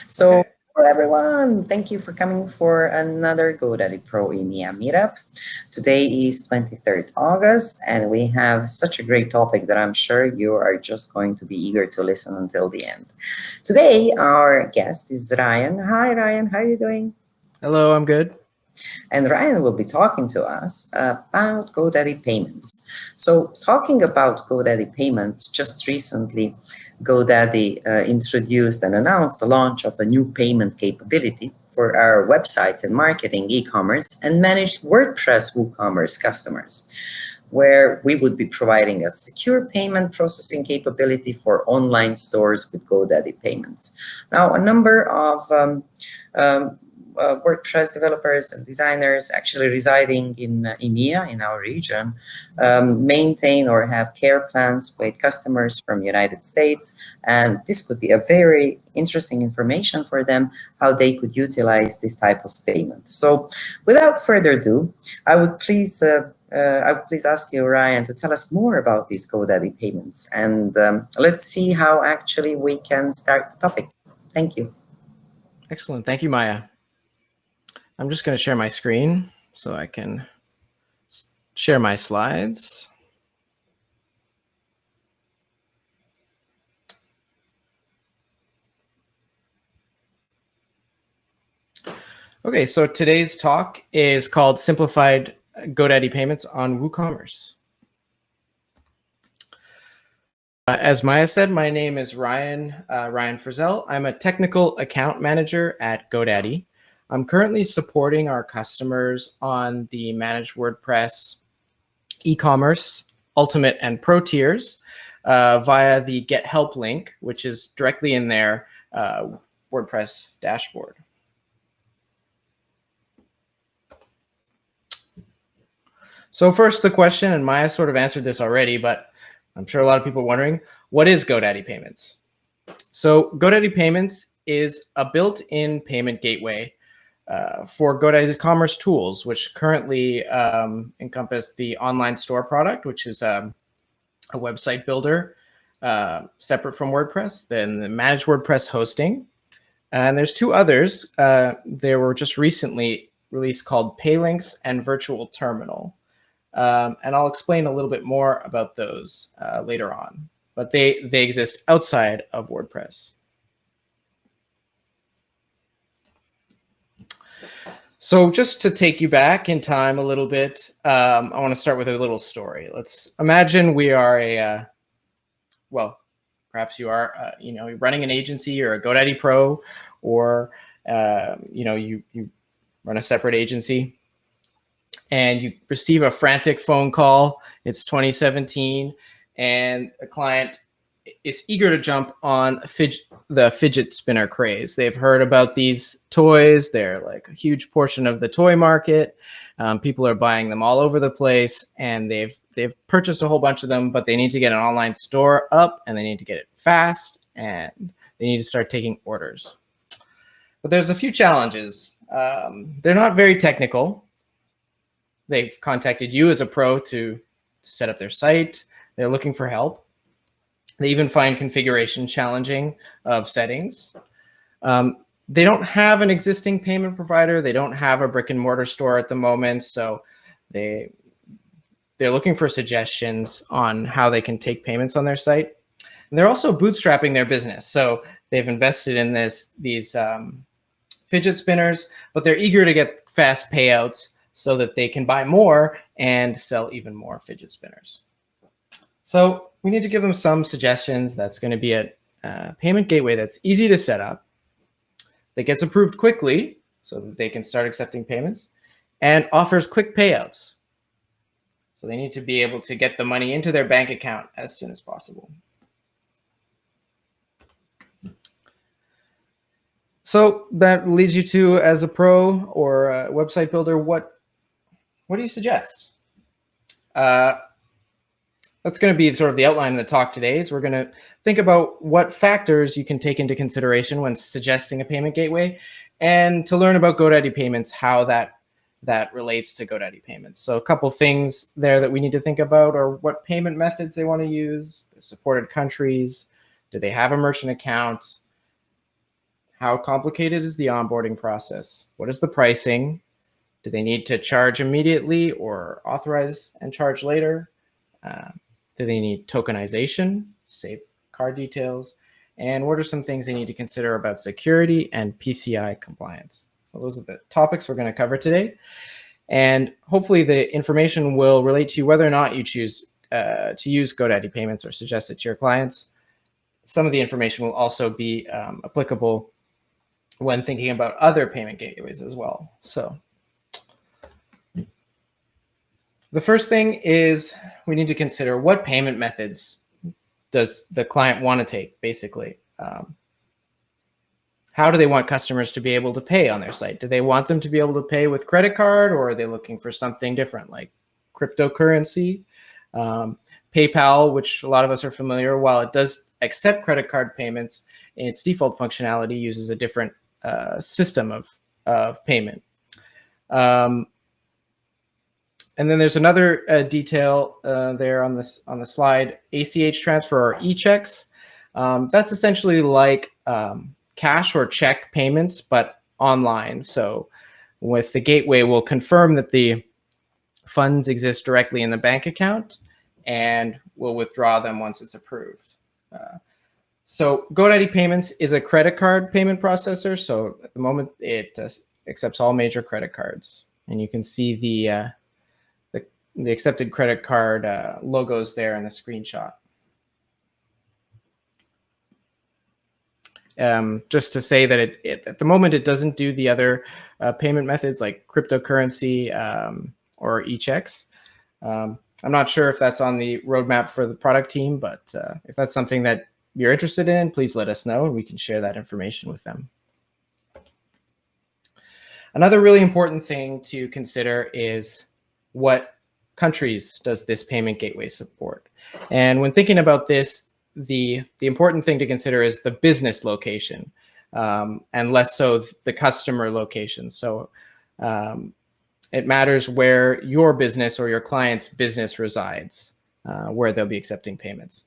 So, Okay. hello everyone, thank you for coming for another GoDaddy Pro EMEA meetup. Today is 23rd August, and we have such a great topic that I'm sure you are just going to be eager to listen until the end. Today, our guest is Ryan. Hi, Ryan, how are you doing? Hello, I'm good. And Ryan will be talking to us about GoDaddy Payments. So, talking about GoDaddy Payments, just recently, GoDaddy introduced and announced the launch of a new payment capability for our websites and marketing, e-commerce, and managed WordPress WooCommerce customers, where we would be providing a secure payment processing capability for online stores with GoDaddy Payments. Now, a number of WordPress developers and designers actually residing in EMEA, in our region, maintain or have care plans with customers from the United States. And this could be a very interesting information for them, how they could utilize this type of payment. So without further ado, I would please ask you, Ryan, to tell us more about these GoDaddy payments. And let's see how actually we can start the topic. Thank you. Excellent. Thank you, Maya. I'm just going to share my screen so I can share my slides. Okay, so today's talk is called Simplified GoDaddy Payments on WooCommerce. As Maya said, my name is Ryan Frizzell. I'm a technical account manager at GoDaddy. I'm currently supporting our customers on the managed WordPress, e-commerce, Ultimate, and Pro tiers via the Get Help link, which is directly in their WordPress dashboard. So first, the question, and Maya sort of answered this already, but I'm sure a lot of people are wondering, what is GoDaddy Payments? So GoDaddy Payments is a built-in payment gateway for GoDaddy's commerce tools, which currently encompass the online store product, which is a website builder separate from WordPress, then the managed WordPress hosting. And there's two others. They were just recently released called Paylinks and Virtual Terminal. And I'll explain a little bit more about those later on. But they exist outside of WordPress. So just to take you back in time a little bit, I want to start with a little story. Let's imagine we are well, perhaps you are, you're running an agency or a GoDaddy Pro, or, you run a separate agency, and you receive a frantic phone call. It's 2017, and a client is eager to jump on the fidget spinner craze. They've heard about these toys. They're like a huge portion of the toy market. People are buying them all over the place, and they've purchased a whole bunch of them, but they need to get an online store up, and they need to get it fast, and they need to start taking orders. But there's a few challenges. They're not very technical. They've contacted you as a pro to set up their site. They're looking for help. They even find configuration challenging of settings. They don't have an existing payment provider. They don't have a brick and mortar store at the moment. So they're looking for suggestions on how they can take payments on their site. And they're also bootstrapping their business. So they've invested in these fidget spinners, but they're eager to get fast payouts so that they can buy more and sell even more fidget spinners. So we need to give them some suggestions. That's going to be a payment gateway that's easy to set up, that gets approved quickly so that they can start accepting payments, and offers quick payouts. So they need to be able to get the money into their bank account as soon as possible. So that leads you to, as a pro or a website builder, what do you suggest? That's going to be sort of the outline of the talk today. Is we're going to think about what factors you can take into consideration when suggesting a payment gateway, and to learn about GoDaddy Payments, how that relates to GoDaddy Payments. So a couple things there that we need to think about are what payment methods they want to use, the supported countries, do they have a merchant account, How complicated is the onboarding process? What is the pricing? Do they need to charge immediately or authorize and charge later? Do they need tokenization, save card details? And what are some things they need to consider about security and PCI compliance? So those are the topics we're going to cover today. And hopefully the information will relate to you whether or not you choose to use GoDaddy Payments or suggest it to your clients. Some of the information will also be applicable when thinking about other payment gateways as well. So the first thing is we need to consider what payment methods does the client want to take, basically. How do they want customers to be able to pay on their site? Do they want them to be able to pay with credit card, or are they looking for something different like cryptocurrency? PayPal, which a lot of us are familiar, while it does accept credit card payments, in its default functionality uses a different system of payment. And then there's another detail there on the slide, ACH transfer or e-checks. That's essentially like cash or check payments, but online. So with the gateway, we'll confirm that the funds exist directly in the bank account, and we'll withdraw them once it's approved. So GoDaddy Payments is a credit card payment processor. So at the moment, it accepts all major credit cards. And you can see the accepted credit card logos there in the screenshot. Just to say that at the moment, it doesn't do the other payment methods like cryptocurrency or e-checks. I'm not sure if that's on the roadmap for the product team, but if that's something that you're interested in, please let us know and we can share that information with them. Another really important thing to consider is what countries does this payment gateway support? And when thinking about this, the important thing to consider is the business location and less so the customer location. So it matters where your business or your client's business resides, where they'll be accepting payments.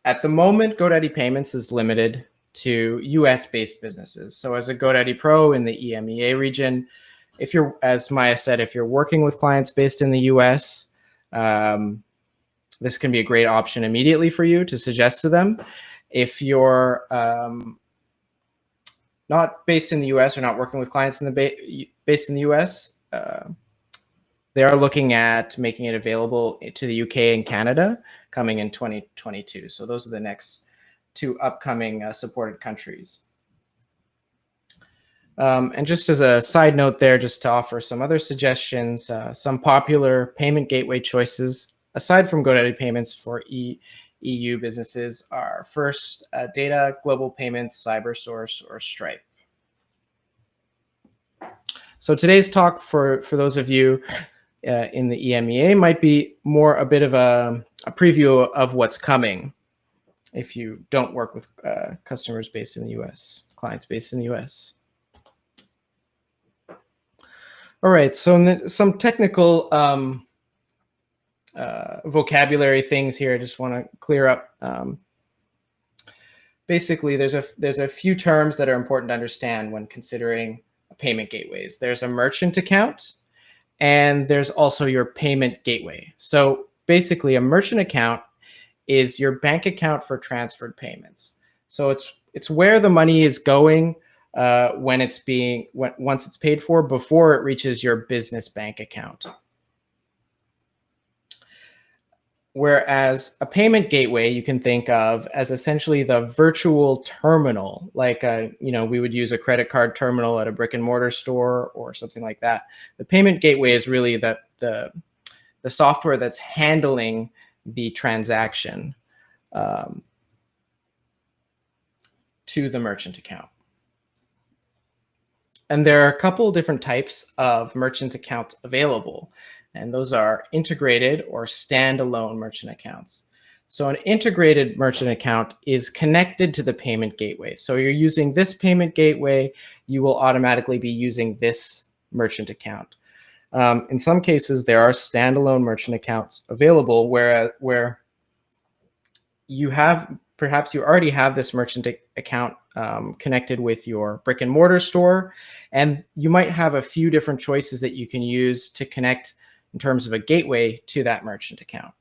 At the moment, GoDaddy Payments is limited to US-based businesses. So as a GoDaddy Pro in the EMEA region, if you're, as Maya said, if you're working with clients based in the US, this can be a great option immediately for you to suggest to them. If you're not based in the US or not working with clients in based in the US, they are looking at making it available to the UK and Canada coming in 2022. So those are the next two upcoming supported countries. And just as a side note there, just to offer some other suggestions, some popular payment gateway choices, aside from GoDaddy Payments for EU businesses, are First Data, Global Payments, CyberSource, or Stripe. So today's talk for those of you in the EMEA might be more a bit of a preview of what's coming if you don't work with customers based in the US, clients based in the US. All right, so some technical vocabulary things here I just want to clear up. Basically, there's a few terms that are important to understand when considering payment gateways. There's a merchant account, and there's also your payment gateway. So basically, a merchant account is your bank account for transferred payments. So it's where the money is going when once it's paid for, before it reaches your business bank account. Whereas a payment gateway you can think of as essentially the virtual terminal, like we would use a credit card terminal at a brick and mortar store or something like that. The payment gateway is really the software that's handling the transaction to the merchant account. And there are a couple different types of merchant accounts available, and those are integrated or standalone merchant accounts. So an integrated merchant account is connected to the payment gateway. So you're using this payment gateway, you will automatically be using this merchant account. In some cases, there are standalone merchant accounts available where you have, perhaps you already have this merchant account connected with your brick and mortar store. And you might have a few different choices that you can use to connect in terms of a gateway to that merchant account.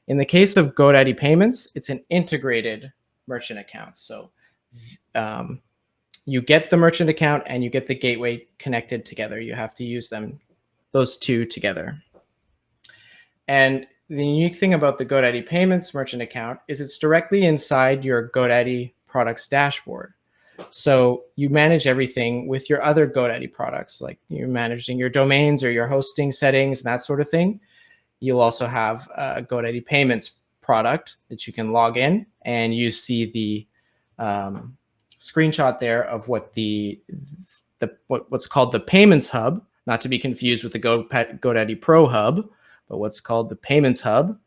In the case of GoDaddy Payments, it's an integrated merchant account. So you get the merchant account and you get the gateway connected together. You have to use those two together. And the unique thing about the GoDaddy Payments merchant account is it's directly inside your GoDaddy products dashboard. So you manage everything with your other GoDaddy products, like you're managing your domains or your hosting settings and that sort of thing. You'll also have a GoDaddy Payments product that you can log in, and you see the screenshot there of what what's called the Payments Hub, not to be confused with the GoDaddy Pro Hub, but what's called the Payments Hub.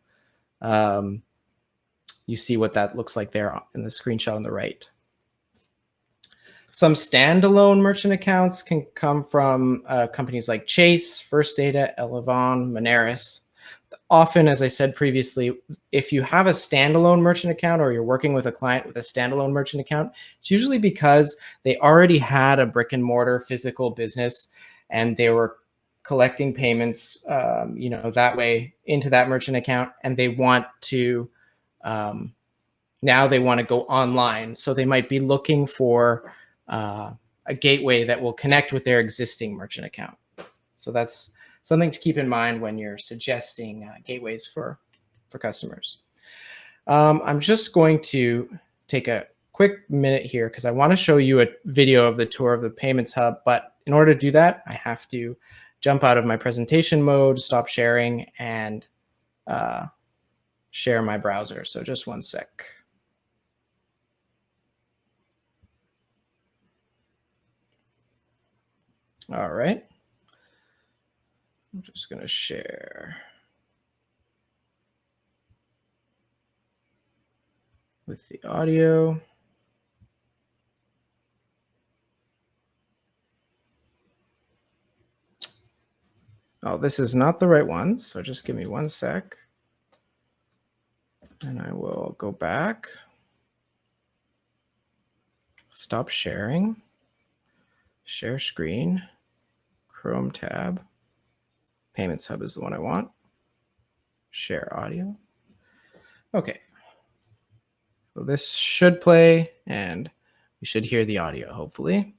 You see what that looks like there in the screenshot on the right. Some standalone merchant accounts can come from companies like Chase, First Data, Elevon, Moneris. Often, as I said previously, if you have a standalone merchant account or you're working with a client with a standalone merchant account, it's usually because they already had a brick and mortar physical business and they were collecting payments, that way into that merchant account, and they want to now they want to go online. So they might be looking for a gateway that will connect with their existing merchant account. So that's something to keep in mind when you're suggesting gateways for customers. I'm just going to take a quick minute here because I want to show you a video of the tour of the Payments Hub. But in order to do that, I have to jump out of my presentation mode, stop sharing, and share my browser. So just one sec. All right. I'm just going to share with the audio. Oh, this is not the right one, so just give me one sec. And I will go back. Stop sharing. Share screen. Chrome tab. Payments Hub is the one I want. Share audio. Okay. So this should play, and we should hear the audio, hopefully.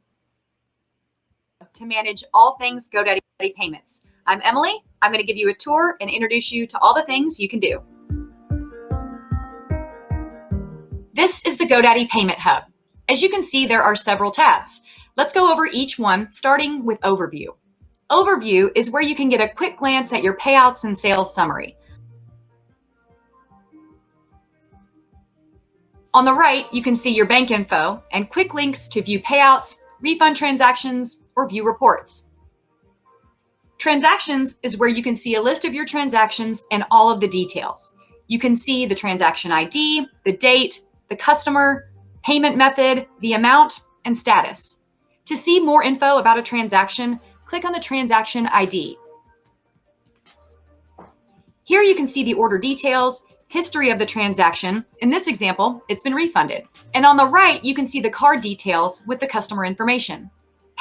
To manage all things GoDaddy Payments. I'm Emily. I'm going to give you a tour and introduce you to all the things you can do. This is the GoDaddy Payment Hub. As you can see, there are several tabs. Let's go over each one, starting with Overview. Overview is where you can get a quick glance at your payouts and sales summary. On the right, you can see your bank info and quick links to view payouts, refund transactions, or view reports. Transactions is where you can see a list of your transactions and all of the details. You can see the transaction ID, the date, the customer, payment method, the amount, and status. To see more info about a transaction, click on the transaction ID. Here you can see the order details, history of the transaction. In this example, it's been refunded. And on the right, you can see the card details with the customer information.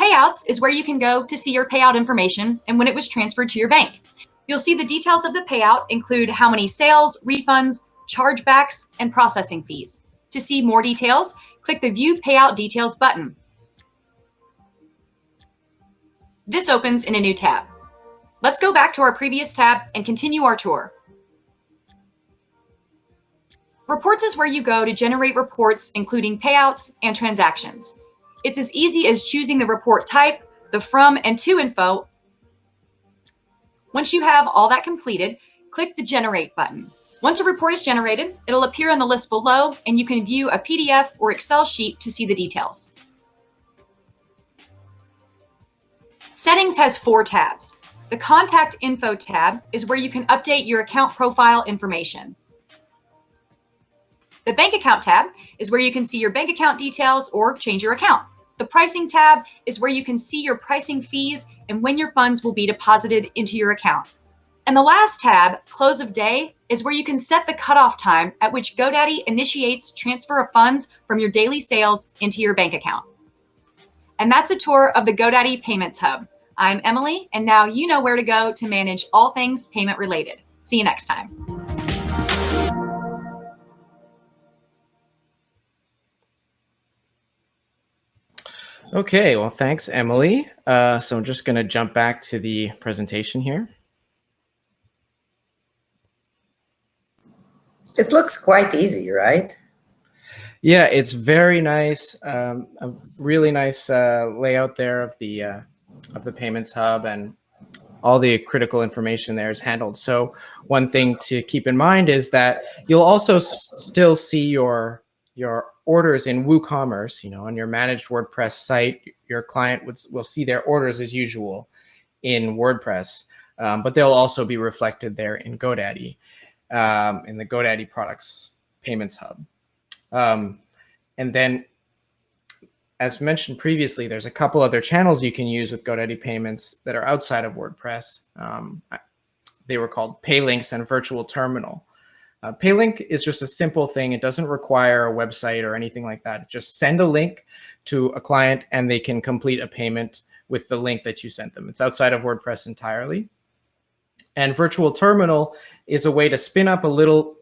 Payouts is where you can go to see your payout information and when it was transferred to your bank. You'll see the details of the payout include how many sales, refunds, chargebacks, and processing fees. To see more details, click the View Payout Details button. This opens in a new tab. Let's go back to our previous tab and continue our tour. Reports is where you go to generate reports, including payouts and transactions. It's as easy as choosing the report type, the from and to info. Once you have all that completed, click the Generate button. Once a report is generated, it'll appear on the list below, and you can view a PDF or Excel sheet to see the details. Settings has 4 tabs. The Contact Info tab is where you can update your account profile information. The Bank Account tab is where you can see your bank account details or change your account. The Pricing tab is where you can see your pricing fees and when your funds will be deposited into your account. And the last tab, Close of Day, is where you can set the cutoff time at which GoDaddy initiates transfer of funds from your daily sales into your bank account. And that's a tour of the GoDaddy Payments Hub. I'm Emily, and now you know where to go to manage all things payment related. See you next time. Okay, well, thanks, Emily. So I'm just going to jump back to the presentation here. It looks quite easy, right? Yeah, it's very nice. A really nice layout there of the Payments Hub, and all the critical information there is handled. So one thing to keep in mind is that you'll also still see your orders in WooCommerce. On your managed WordPress site, your client will see their orders as usual in WordPress, but they'll also be reflected there in GoDaddy, in the GoDaddy Products Payments Hub. And then, as mentioned previously, there's a couple other channels you can use with GoDaddy Payments that are outside of WordPress. They were called Paylinks and Virtual Terminal. Paylink is just a simple thing. It doesn't require a website or anything like that. Just send a link to a client and they can complete a payment with the link that you sent them. It's outside of WordPress entirely. And Virtual Terminal is a way to spin up a little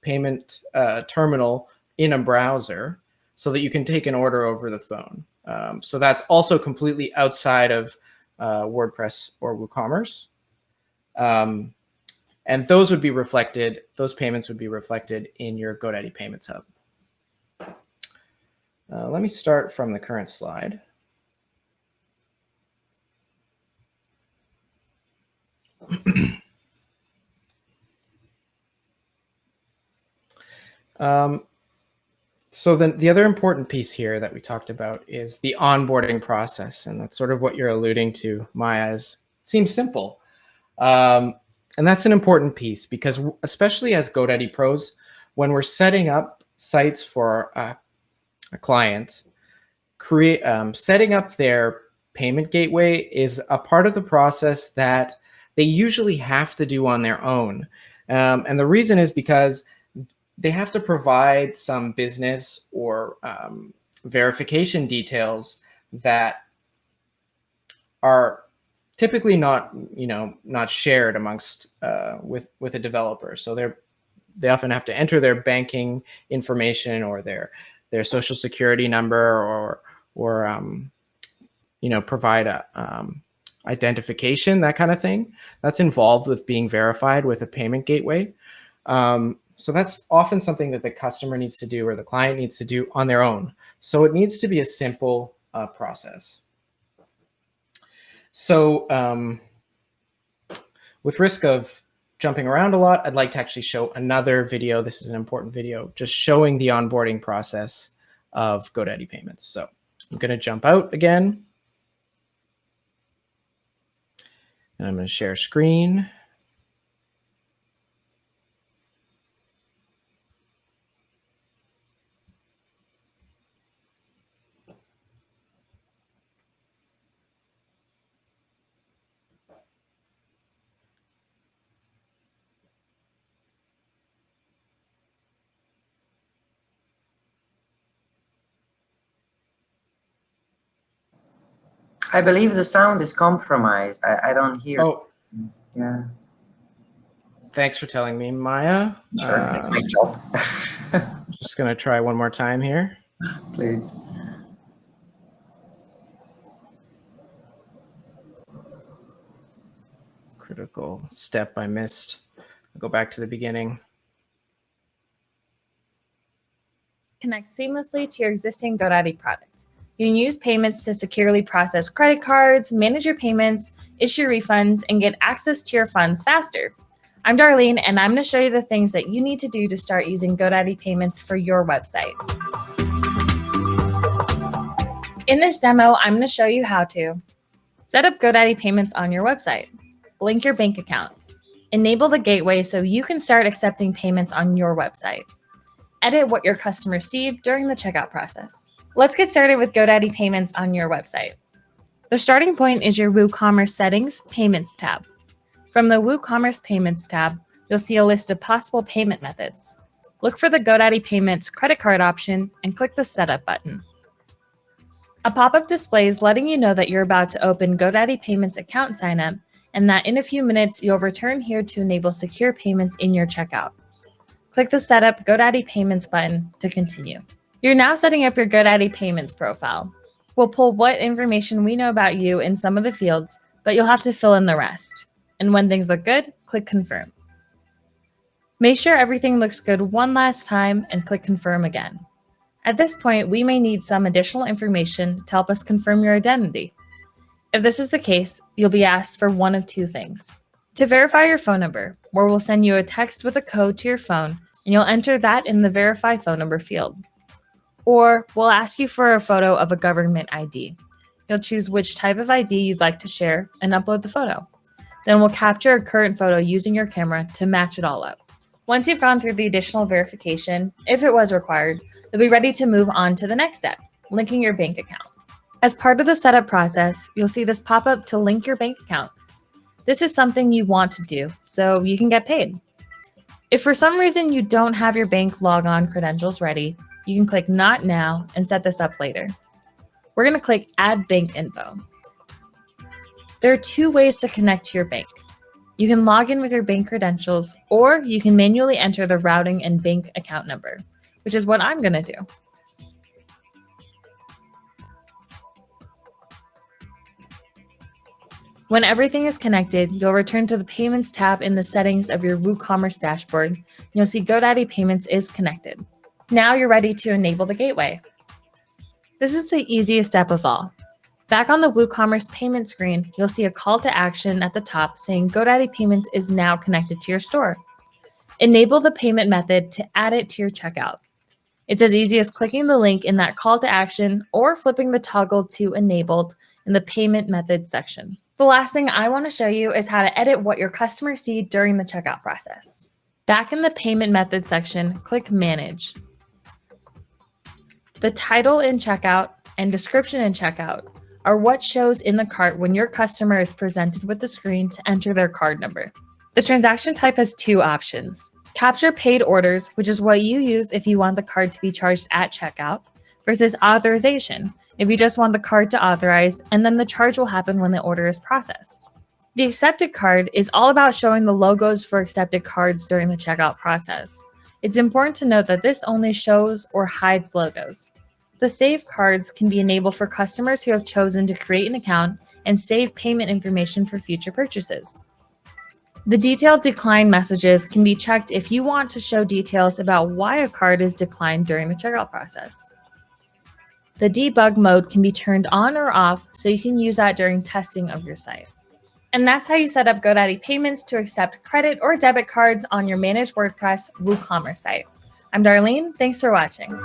payment terminal in a browser so that you can take an order over the phone. So that's also completely outside of WordPress or WooCommerce. And those payments would be reflected in your GoDaddy Payments Hub. Let me start from the current slide. So then the other important piece here that we talked about is the onboarding process. And that's sort of what you're alluding to, Maya. It seems simple. And that's an important piece because, especially as GoDaddy pros, when we're setting up sites for a client, setting up their payment gateway is a part of the process that they usually have to do on their own. And the reason is because they have to provide some business or verification details that are typically not shared amongst with a developer. So they often have to enter their banking information or their social security number or provide a identification, that kind of thing. That's involved with being verified with a payment gateway. So that's often something that the customer needs to do or the client needs to do on their own. So it needs to be a simple process. So with risk of jumping around a lot, I'd like to actually show another video. This is an important video, just showing the onboarding process of GoDaddy Payments. So I'm going to jump out again. And I'm going to share screen. I believe the sound is compromised. I don't hear. Oh, yeah. Thanks for telling me, Maya. Sure, it's my job. Just going to try one more time here. Please. Critical step I missed. I'll go back to the beginning. Connect seamlessly to your existing GoDaddy product. You can use payments to securely process credit cards, manage your payments, issue refunds, and get access to your funds faster. I'm Darlene, and I'm going to show you the things that you need to do to start using GoDaddy Payments for your website. In this demo, I'm going to show you how to set up GoDaddy Payments on your website, link your bank account, enable the gateway so you can start accepting payments on your website, edit what your customers see during the checkout process. Let's get started with GoDaddy Payments on your website. The starting point is your WooCommerce Settings Payments tab. From the WooCommerce Payments tab, you'll see a list of possible payment methods. Look for the GoDaddy Payments credit card option and click the Setup button. A pop-up displays letting you know that you're about to open GoDaddy Payments account signup and that in a few minutes you'll return here to enable secure payments in your checkout. Click the Setup GoDaddy Payments button to continue. You're now setting up your GoDaddy Payments profile. We'll pull what information we know about you in some of the fields, but you'll have to fill in the rest. And when things look good, click Confirm. Make sure everything looks good one last time and click Confirm again. At this point, we may need some additional information to help us confirm your identity. If this is the case, you'll be asked for one of two things. To verify your phone number, where we'll send you a text with a code to your phone, and you'll enter that in the Verify Phone Number field. Or we'll ask you for a photo of a government ID. You'll choose which type of ID you'd like to share and upload the photo. Then we'll capture a current photo using your camera to match it all up. Once you've gone through the additional verification, if it was required, you'll be ready to move on to the next step, linking your bank account. As part of the setup process, you'll see this pop up to link your bank account. This is something you want to do so you can get paid. If for some reason you don't have your bank logon credentials ready, you can click Not Now and set this up later. We're going to click Add Bank Info. There are two ways to connect to your bank. You can log in with your bank credentials, or you can manually enter the routing and bank account number, which is what I'm going to do. When everything is connected, you'll return to the Payments tab in the settings of your WooCommerce dashboard, and you'll see GoDaddy Payments is connected. Now you're ready to enable the gateway. This is the easiest step of all. Back on the WooCommerce payment screen, you'll see a call to action at the top saying GoDaddy Payments is now connected to your store. Enable the payment method to add it to your checkout. It's as easy as clicking the link in that call to action or flipping the toggle to Enabled in the Payment Methods section. The last thing I want to show you is how to edit what your customers see during the checkout process. Back in the Payment Methods section, click Manage. The title in checkout and description in checkout are what shows in the cart when your customer is presented with the screen to enter their card number. The transaction type has two options. Capture paid orders, which is what you use if you want the card to be charged at checkout, versus authorization, if you just want the card to authorize, and then the charge will happen when the order is processed. The accepted card is all about showing the logos for accepted cards during the checkout process. It's important to note that this only shows or hides logos. The save cards can be enabled for customers who have chosen to create an account and save payment information for future purchases. The detailed decline messages can be checked if you want to show details about why a card is declined during the checkout process. The debug mode can be turned on or off, so you can use that during testing of your site. And that's how you set up GoDaddy Payments to accept credit or debit cards on your managed WordPress WooCommerce site. I'm Darlene. Thanks for watching.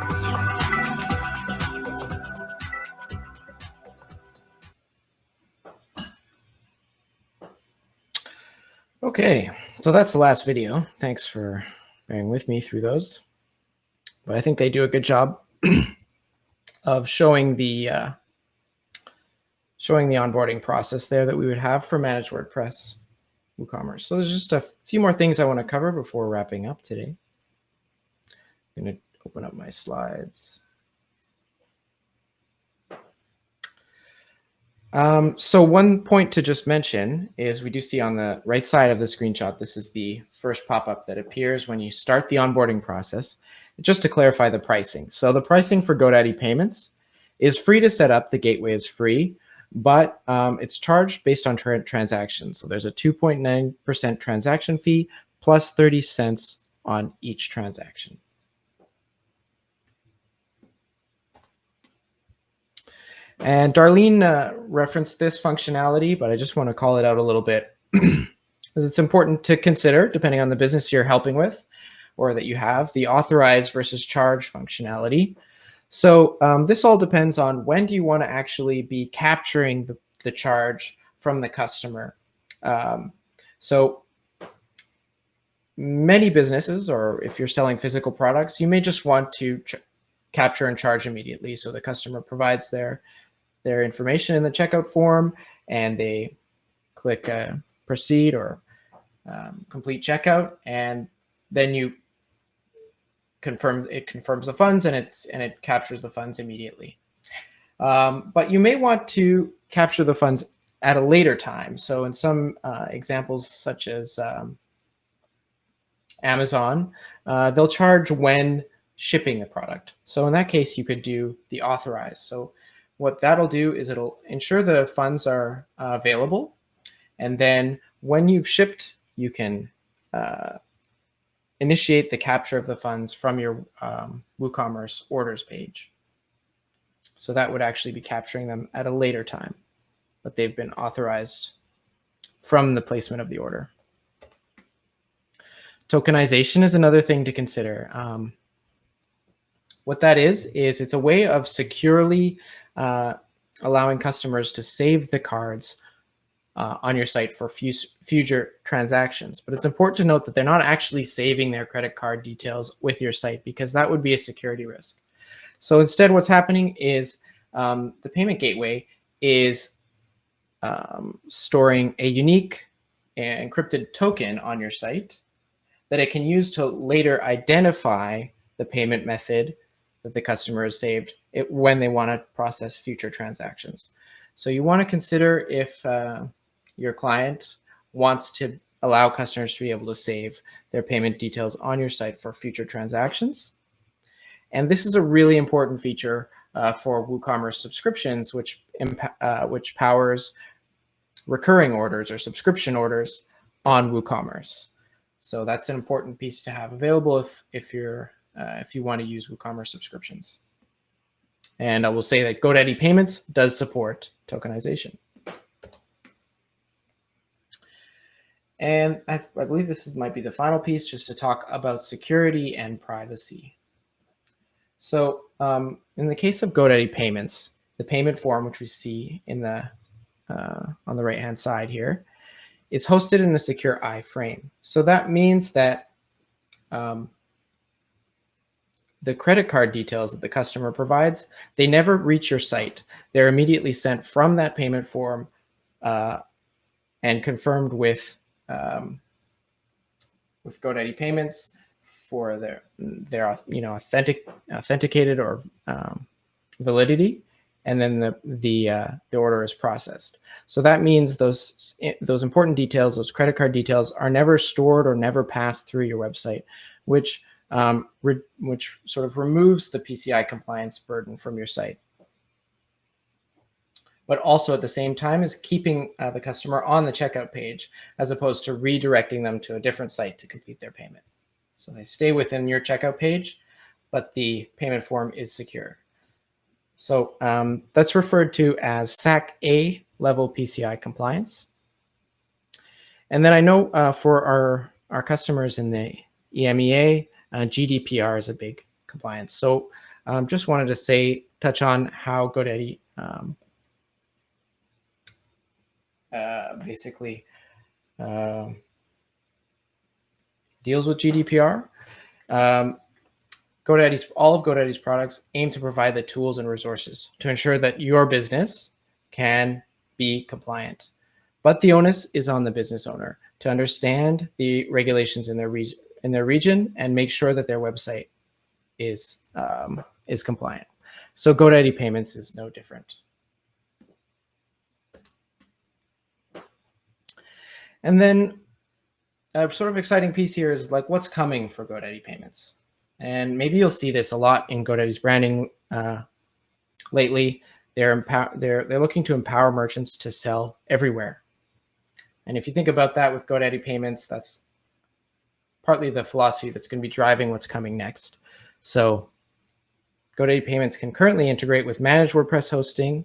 Okay, so that's the last video. Thanks for bearing with me through those. But I think they do a good job of showing the onboarding process there that we would have for managed WordPress WooCommerce. So there's just a few more things I want to cover before wrapping up today. I'm going to open up my slides. So one point to just mention is we do see on the right side of the screenshot, this is the first pop-up that appears when you start the onboarding process. Just to clarify the pricing. So the pricing for GoDaddy Payments is free to set up. The gateway is free, but it's charged based on transactions. So there's a 2.9% transaction fee plus 30 cents on each transaction. And Darlene referenced this functionality, but I just want to call it out a little bit because it's important to consider, depending on the business you're helping with or that you have, the authorize versus charge functionality. So this all depends on when do you want to actually be capturing the charge from the customer. So many businesses, or if you're selling physical products, you may just want to capture and charge immediately. So the customer provides their information in the checkout form and they click proceed or complete checkout, and then you confirms the funds, and it captures the funds immediately. But you may want to capture the funds at a later time. So in some examples, such as Amazon, they'll charge when shipping the product. So in that case, you could do the authorized. So what that'll do is it'll ensure the funds are available. And then when you've shipped, you can initiate the capture of the funds from your WooCommerce orders page. So that would actually be capturing them at a later time, but they've been authorized from the placement of the order. Tokenization is another thing to consider. What that is it's a way of securely allowing customers to save the cards on your site for future transactions. But it's important to note that they're not actually saving their credit card details with your site, because that would be a security risk. So instead, what's happening is the payment gateway is storing a unique encrypted token on your site that it can use to later identify the payment method that the customer has saved when they want to process future transactions. So you want to consider if your client wants to allow customers to be able to save their payment details on your site for future transactions. And this is a really important feature for WooCommerce subscriptions, which powers recurring orders or subscription orders on WooCommerce. So that's an important piece to have available if you want to use WooCommerce subscriptions. And I will say that GoDaddy Payments does support tokenization. And I believe this might be the final piece, just to talk about security and privacy. So in the case of GoDaddy Payments, the payment form, which we see in the on the right-hand side here, is hosted in a secure iframe. So that means that the credit card details that the customer provides, they never reach your site. They're immediately sent from that payment form and confirmed with GoDaddy Payments for their authenticated or validity, and then the order is processed. So that means those important details, those credit card details, are never stored or never passed through your website, which sort of removes the PCI compliance burden from your site, but also at the same time is keeping the customer on the checkout page, as opposed to redirecting them to a different site to complete their payment. So they stay within your checkout page, but the payment form is secure. So that's referred to as SAC A level PCI compliance. And then I know for our customers in the EMEA, GDPR is a big compliance. So just wanted to touch on how GoDaddy basically deals with GDPR. All of GoDaddy's products aim to provide the tools and resources to ensure that your business can be compliant. But the onus is on the business owner to understand the regulations in their region and make sure that their website is compliant. So GoDaddy Payments is no different. And then a sort of exciting piece here is like what's coming for GoDaddy Payments. And maybe you'll see this a lot in GoDaddy's branding lately. They're looking to empower merchants to sell everywhere. And if you think about that with GoDaddy Payments, that's partly the philosophy that's going to be driving what's coming next. So GoDaddy Payments can currently integrate with managed WordPress hosting,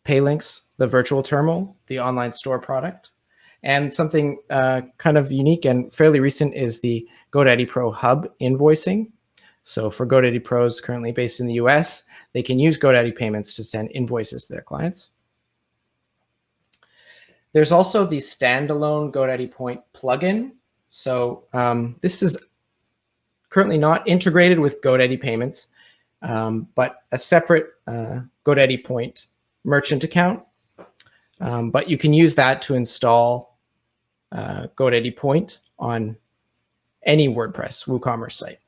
Paylinks, the virtual terminal, the online store product. And something kind of unique and fairly recent is the GoDaddy Pro Hub invoicing. So for GoDaddy Pros currently based in the US, they can use GoDaddy Payments to send invoices to their clients. There's also the standalone GoDaddy Point plugin. So this is currently not integrated with GoDaddy Payments, but a separate GoDaddy Point merchant account But you can use that to install GoDaddy Point on any WordPress WooCommerce site.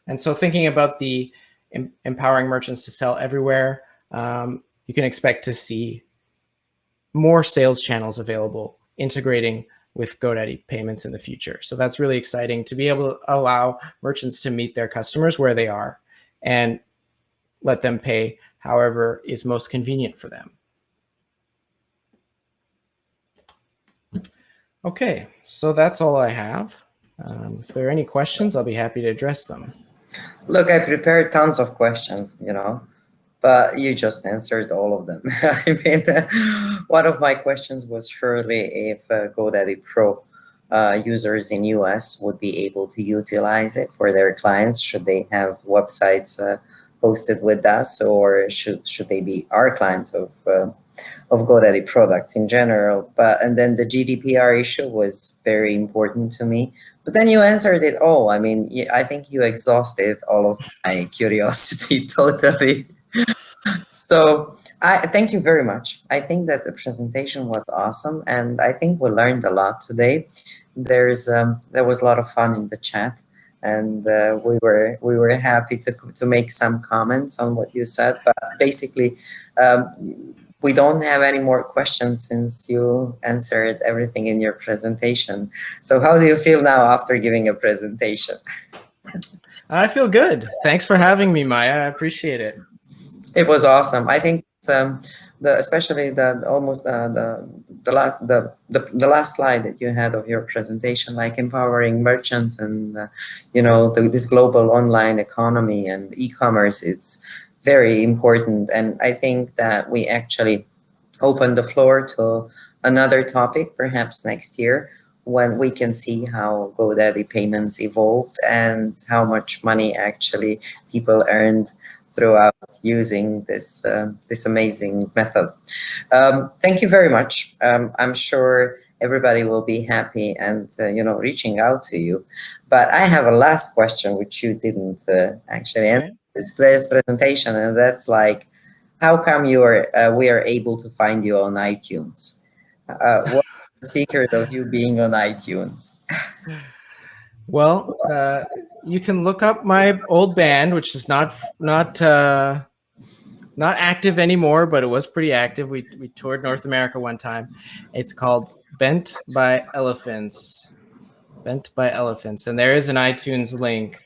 And so thinking about the empowering merchants to sell everywhere, you can expect to see more sales channels available integrating with GoDaddy Payments in the future. So that's really exciting to be able to allow merchants to meet their customers where they are and let them pay however is most convenient for them. Okay, so that's all I have. If there are any questions, I'll be happy to address them. Look, I prepared tons of questions, but you just answered all of them. I mean, one of my questions was surely if GoDaddy Pro users in US would be able to utilize it for their clients. Should they have websites hosted with us, or should they be our clients of GoDaddy products in general? And then the GDPR issue was very important to me. But then you answered it all. I mean, I think you exhausted all of my curiosity totally. So I thank you very much. I think that the presentation was awesome, and I think we learned a lot today. There was a lot of fun in the chat, and we were happy to make some comments on what you said. But basically, we don't have any more questions since you answered everything in your presentation. So how do you feel now after giving a presentation? I feel good. Thanks for having me, Maya. I appreciate it. It was awesome. I think especially the last slide that you had of your presentation, like empowering merchants and this global online economy and e-commerce. It's very important, and I think that we actually open the floor to another topic perhaps next year, when we can see how GoDaddy Payments evolved and how much money actually people earned throughout using this amazing method. Thank you very much. I'm sure everybody will be happy and reaching out to you. But I have a last question which you didn't actually answer this presentation, and that's like, how come we are able to find you on iTunes? What's the secret of you being on iTunes? Well, you can look up my old band, which is not active anymore, but it was pretty active. We toured North America one time. It's called Bent by Elephants. Bent by Elephants, and there is an iTunes link,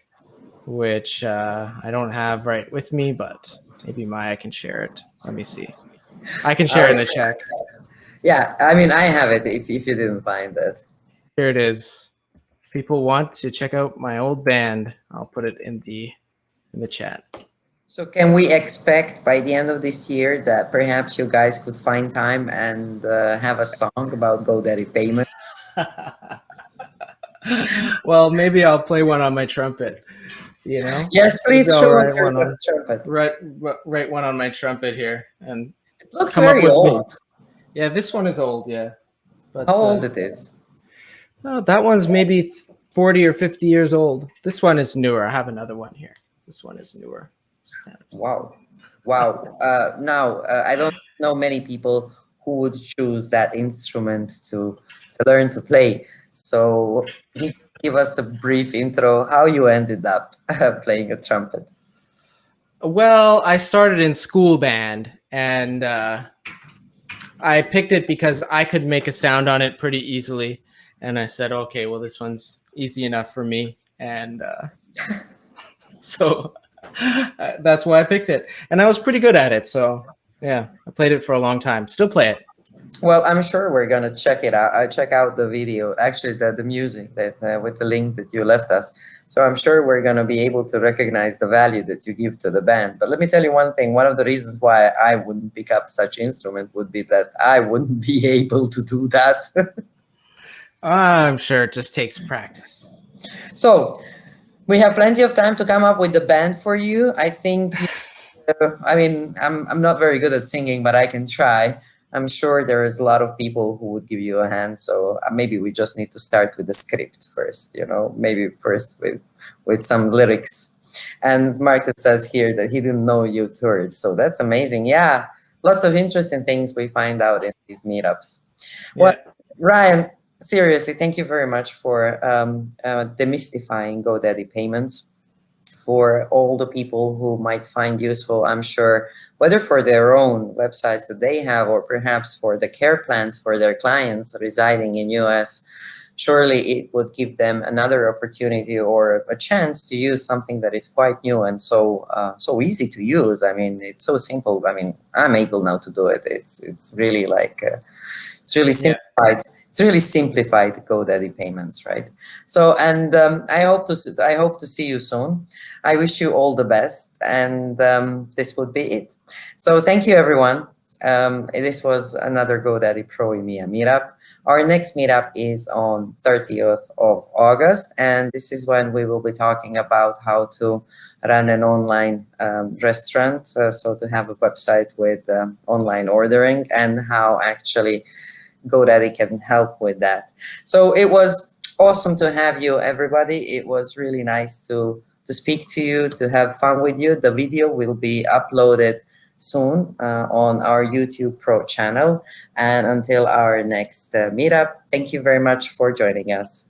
which I don't have right with me, but maybe Maya can share it. Let me see. I can share it in the chat. Yeah, I mean, I have it if you didn't find it. Here it is. If people want to check out my old band, I'll put it in the chat. So can we expect by the end of this year that perhaps you guys could find time and have a song about GoDaddy Payments? Well, maybe I'll play one on my trumpet. Yes, please show us your trumpet. Write one on my trumpet here, and it looks very old. Yeah, this one is old. Yeah, but how old it is? Oh, that one's maybe 40 or 50 years old. This one is newer. I have another one here. This one is newer. Wow. Now I don't know many people who would choose that instrument to learn to play. So give us a brief intro how you ended up playing a trumpet. Well, I started in school band, and I picked it because I could make a sound on it pretty easily. And I said, okay, well, this one's easy enough for me. And so that's why I picked it. And I was pretty good at it. So yeah, I played it for a long time. Still play it. Well, I'm sure we're going to check it out. I check out the video, actually the music that with the link that you left us. So I'm sure we're going to be able to recognize the value that you give to the band. But let me tell you one thing. One of the reasons why I wouldn't pick up such instrument would be that I wouldn't be able to do that. I'm sure it just takes practice. So we have plenty of time to come up with the band for you. I think, I mean, I'm not very good at singing, but I can try. I'm sure there is a lot of people who would give you a hand. So maybe we just need to start with the script first, maybe first with some lyrics. And Marcus says here that he didn't know you toured. So that's amazing. Yeah, lots of interesting things we find out in these meetups. Well, Yeah. Ryan, seriously, thank you very much for demystifying GoDaddy Payments for all the people who might find useful, I'm sure, whether for their own websites that they have or perhaps for the care plans for their clients residing in US. Surely it would give them another opportunity or a chance to use something that is quite new and so easy to use. I mean, it's so simple. I mean, I'm able now to do it. It's really like it's really Yeah. simplified. It's really simplified GoDaddy Payments, right? So, and I hope to see you soon. I wish you all the best, and this would be it. So, thank you, everyone. This was another GoDaddy Pro EMEA meetup. Our next meetup is on 30th of August, and this is when we will be talking about how to run an online restaurant, so to have a website with online ordering and how actually GoDaddy can help with that. So it was awesome to have you, everybody. It was really nice to speak to you, to have fun with you. The video will be uploaded soon on our YouTube Pro channel. And until our next meetup, thank you very much for joining us.